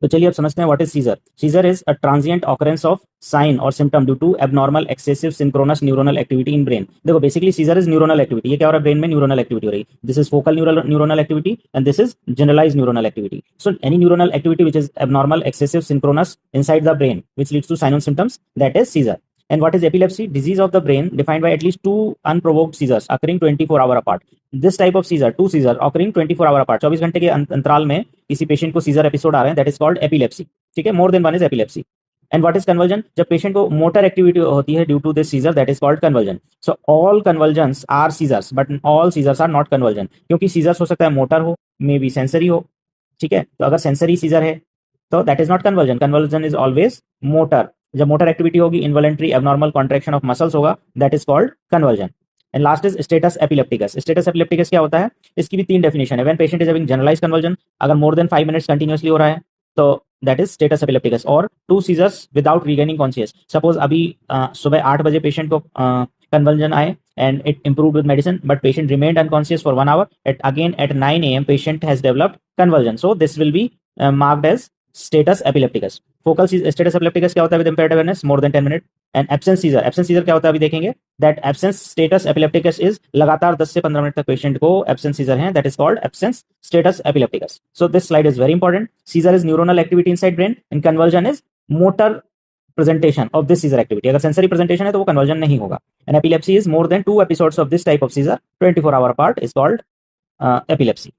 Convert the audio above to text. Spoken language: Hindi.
तो चलिए अब समझते हैं what is seizure. Seizure is a transient occurrence of sign और symptom due to abnormal excessive synchronous neuronal activity in brain. देखो basically seizure is neuronal activity. ये क्या हो रहा है, ब्रेन में न्यूरोनल एक्टिविटी हो रही है। This is focal neuronal activity and this is generalize neuronal activity. So any neuronal activity which is abnormal excessive synchronous inside the brain which leads to sign and symptoms, that is seizure. And what is epilepsy? Disease of the brain defined by at least two unprovoked seizures occurring 24 hour apart. This type of seizure, two seizure occurring 24 hour apart, 24 घंटे के अंतराल में किसी पेशेंट को सीजर एपिसोड आ रहे हैं, दैट इज कॉल्ड एपिलेप्सी। ठीक है, more than one is epilepsy. And what is convulsion? जब पेशेंट को मोटर एक्टिविटी होती है due to this seizure, that is called convulsion. So all convulsions are seizures but all seizures are not convulsion, क्योंकि सीजर्स हो सकता है मोटर हो, मे बी सेंसरी हो। ठीक है, तो अगर सेंसरी सीजर है तो that is not convulsion. Convulsion is always motor. जब मोटर एक्टिविटी होगी, involuntary abnormal contraction of muscles होगा, that is called convulsion. And last is status epilepticus. Status epilepticus क्या होता है? इसकी भी तीन डेफिनेशन है। When patient is having generalise convulsion, अगर मोर देन 5 मिनट्स कंटिन्यूअसली हो रहा है तो दैट इज स्टेटस एपिलेप्टिकस। और two seizures without regaining conscious. Suppose अभी सुबह 8 बजे पेशेंट को कन्वर्जन आए and it improved with medicine, but patient remained unconscious for 1 hour. Again at 9 a.m. patient has developed convulsion. So this will be marked as status epilepticus. Focal status epilepticus क्या होता है with impaired awareness more than 10 minutes. And absence seizure. Absence seizure क्या होता है अभी देखेंगे। That absence status epilepticus is लगातार 10 से 15 मिनट तक पेशेंट को absence seizure है, that is called absence status epilepticus. So this slide is very important. Seizure is neuronal activity inside brain and convulsion is motor presentation of this seizure activity. अगर sensory presentation है तो वो convulsion नहीं होगा। And epilepsy is more than 2 episodes of this type of seizure 24 hour apart is called epilepsy.